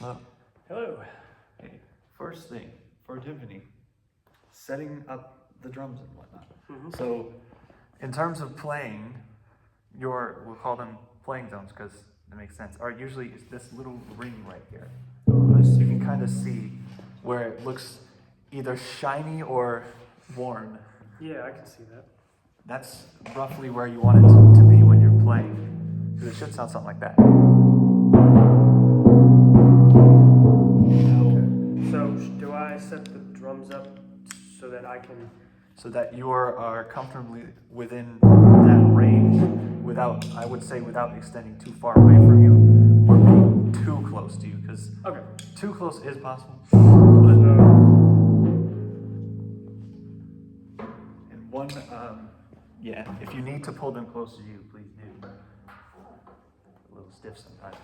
Hello. Hello. Hey, first thing for Timpani, setting up the drums and whatnot. So, in terms of playing, we'll call them playing zones because it makes sense, are usually this little ring right here. You can kind of see where it looks either shiny or worn. Yeah, I can see that. That's roughly where you want it to be when you're playing. Because it should sound something like that. So do I set the drums up so that I can... So that you are comfortably within that range without, I would say, without extending too far away from you or being too close to you, because too close is possible. And one, yeah, if you need to pull them closer to you, please do. A little stiff sometimes.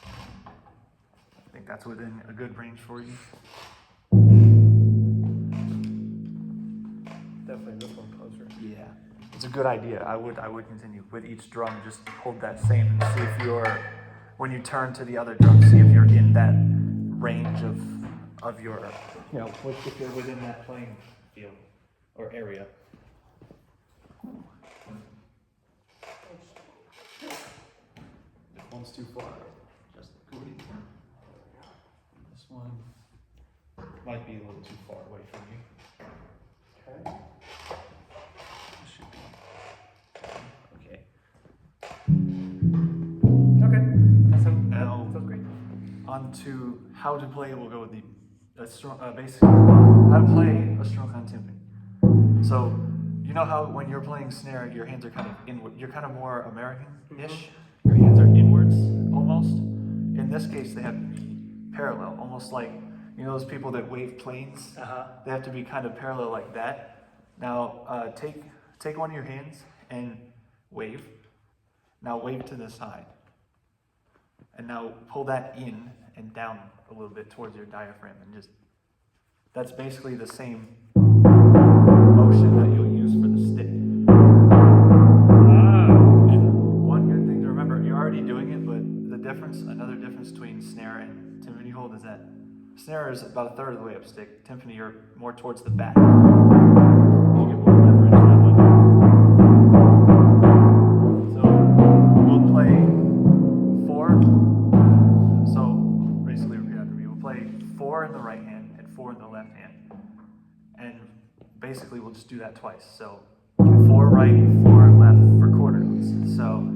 I think that's within a good range for you. Definitely this one closer. Yeah, it's a good idea. I would continue with each drum. Just hold that same and see if when you turn to the other drum, see if you're in that range of your, if you're within that playing field or area. If one's too far, just go easy. This one might be a little too far away from you. Okay. Should be okay. Okay. That sounds great. On to how to play. We'll go with basically how to play a stroke on timpani. So you know how when you're playing snare, your hands are kind of inward. You're kind of more American-ish. Your hands are inwards almost. In this case, they have to be parallel, almost like those people that wave planes. They have to be kind of parallel like that. Now take one of your hands and wave. Now wave to the side. And now pull that in and down a little bit towards your diaphragm, and that's basically the same motion that you'll use for the stick. And one good thing to remember, you're already doing it, but another difference between snare and timpani hold is that snare is about a third of the way up stick. Timpani, you're more towards the back. You get more leverage that way. So we'll play 4. So basically repeat after me. We'll play 4 in the right hand and 4 in the left hand. And basically we'll just do that twice. So 4 right, 4 left for quarter notes. So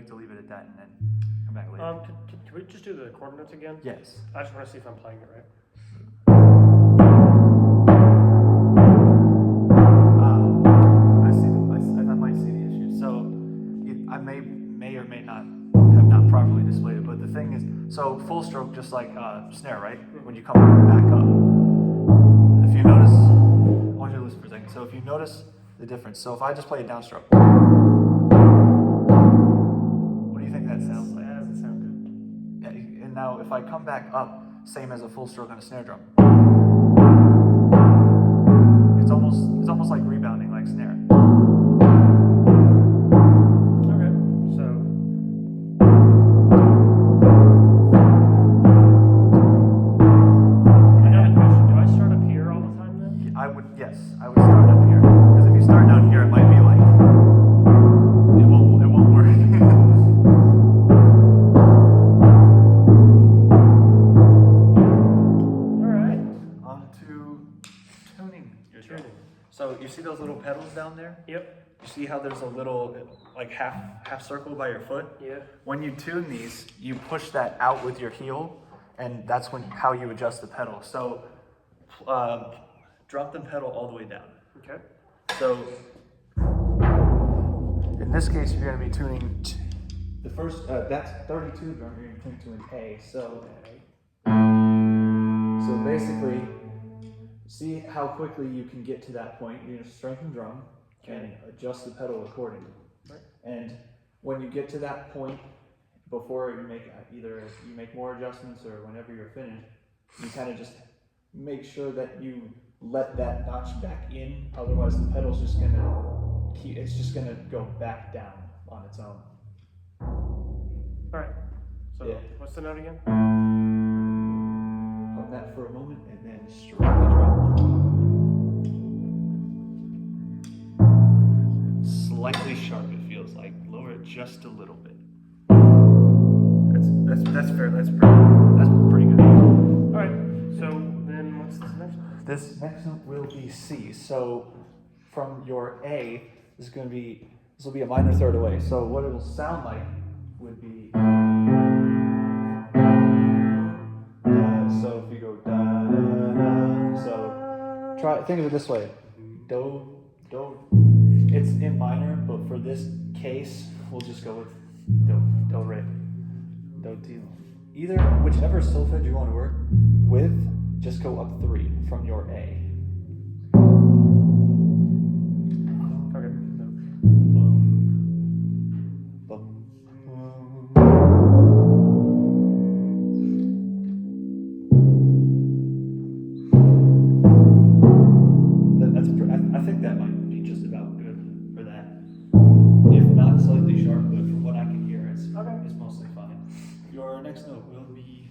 to leave it at that and then come back later? Can we just do the quarter notes again? Yes. I just want to see if I'm playing it right. I might see the issue. So I may or may not have not properly displayed it, but the thing is, so full stroke, just like snare, right? When you come back up, if you notice, I want you to listen for a second. So if you notice the difference, so if I just play a downstroke, that sounds like. That doesn't sound good. Yeah, and now if I come back up, same as a full stroke on a snare drum, it's almost like rebounding, like snare. Okay, so I have a question. Do I start up here all the time then? I would start up here, because if you start down here, it might be like it won't work. So you see those little pedals down there? Yep. You see how there's a little like half circle by your foot? Yeah. When you tune these, you push that out with your heel, and that's how you adjust the pedal. So drop the pedal all the way down. Okay. So in this case, you're going to be tuning the first. That's 32 drum. You're going to tune to an A. So basically, see how quickly you can get to that point. You're gonna strengthen drum and adjust the pedal accordingly. Right. And when you get to that point, before you make either you make more adjustments or whenever you're finished, you kind of just make sure that you let that notch back in. Otherwise, the pedal's just gonna go back down on its own. All right. So Yeah. what's the note again? Hold that for a moment and then strike the drum. Slightly sharp, it feels like. Lower it just a little bit. That's fair. That's Pretty good. all right. So then what's this next one? This next note will be C. So from your A, this will be a minor third away. So what it'll sound like would be. So if you go da da da, so think of it this way: do. It's in minor, but for this case, we'll just go with do re, do ti. Either whichever solfege you want to work with, just go up 3 from your A. Okay. I think that might be just about good for that. If not slightly sharp, but from what I can hear, it's mostly fine. Your next note will be E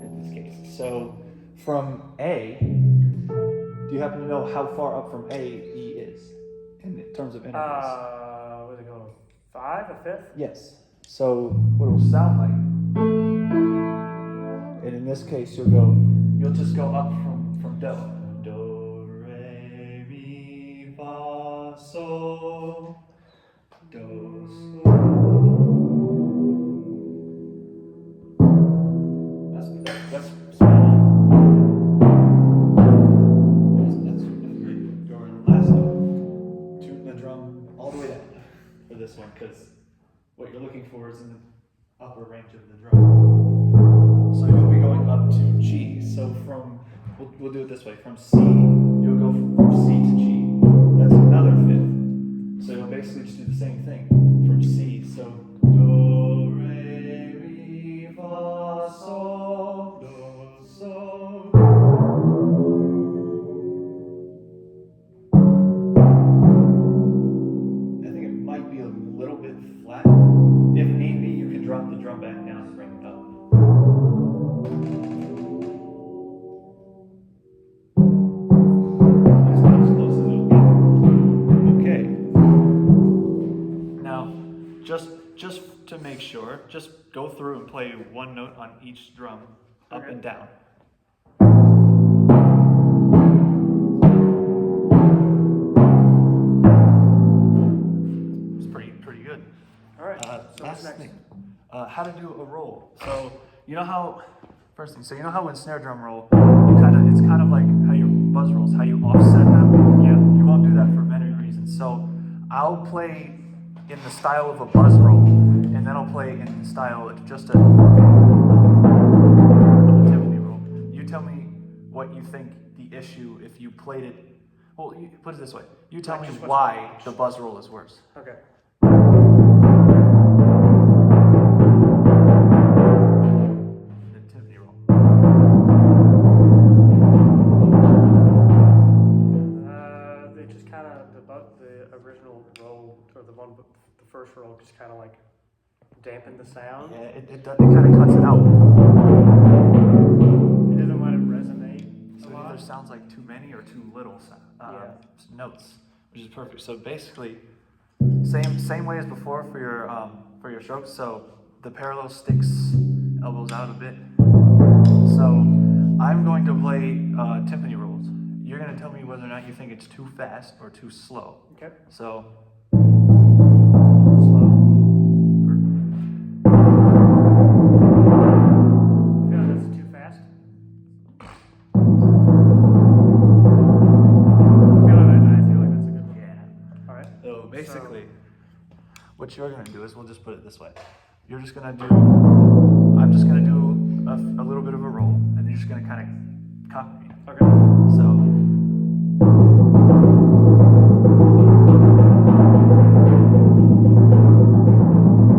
in this case. So from A, do you happen to know how far up from A E is in terms of intervals? What's it going? 5, a fifth? Yes. So what it will sound like, and in this case you'll just go up from do. Do, re, mi, fa, sol, do, sol. That's spot on. That's great. Go in the last note. Tune the drum all the way down for this one, because what you're looking for is in the upper range of the drum. So you'll be going up to G. So we'll do it this way. From C, you'll go from C to G. That's another fifth. So you'll basically just do the same thing from C. So do, re, mi, fa, sol, do, sol. I think it might be a little bit flat. If need be, you can drop the drum back down and bring it up. As close as it'll get. Okay. Now, just to make sure, just go through and play one note on each drum, up and down. It's pretty good. All right. So what's Last next? thing, how to do a roll. So you know how when snare drum roll, it's kind of like how your buzz rolls, how you offset them. Yeah. You won't do that for many reasons. So I'll play in the style of a buzz roll, and then I'll play in the style of just a Timpani roll. You tell me what you think the issue if you played it. Well, put it this way. You tell me why the buzz roll is worse. Okay. They just kind of the original roll or the first roll just kind of like dampened the sound. Yeah, it kind of cuts it out. It doesn't let it resonate. So it either sounds like too many or too little notes, which is perfect. So basically, same way as before for your strokes. So the parallel sticks elbows out a bit. So I'm going to play timpani rolls. You're going to tell me whether or not you think it's too fast or too slow. Okay. So Slow. Feel like that's too fast. I feel like that's a good one. yeah. All right. So basically, what you're going to do is we'll just put it this way. You're just going to do. I'm just going to do a little bit of a roll, and you're just going to kind of copy. Okay. So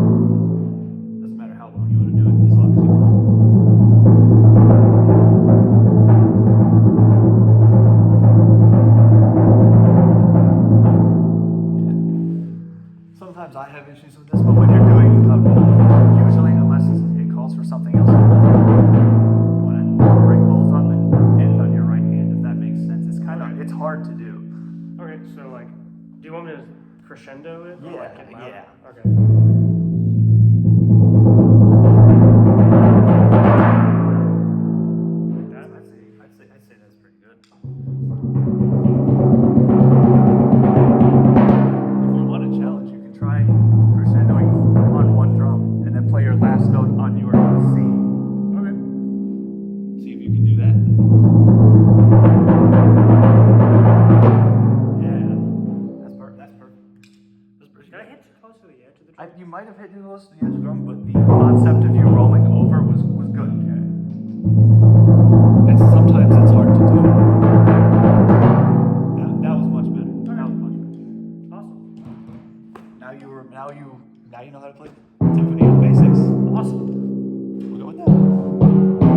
doesn't matter how long you want to do it, as long as you can. Sometimes I have issues with this, but when you're doing usually, unless it calls for something else, you want to bring both up and end on your right hand, if that makes sense. It's hard to do. Okay, so like, do you want me to crescendo it? Or Yeah, like get louder? yeah. Okay. Like that? I'd say that's pretty good. If you want a challenge, you can try crescendoing on one drum and then play your last note on your C. Okay. See if you can do that. Yeah, that's perfect. That's pretty Did I good. hit too close to the edge of the drum? You might have hit too close to the edge of the drum, but the concept of you rolling over was good. Okay. Sometimes it's hard to do. That was much better. That was much better. Awesome. Now you know how to play Timpani Basics. Awesome. We'll go with that.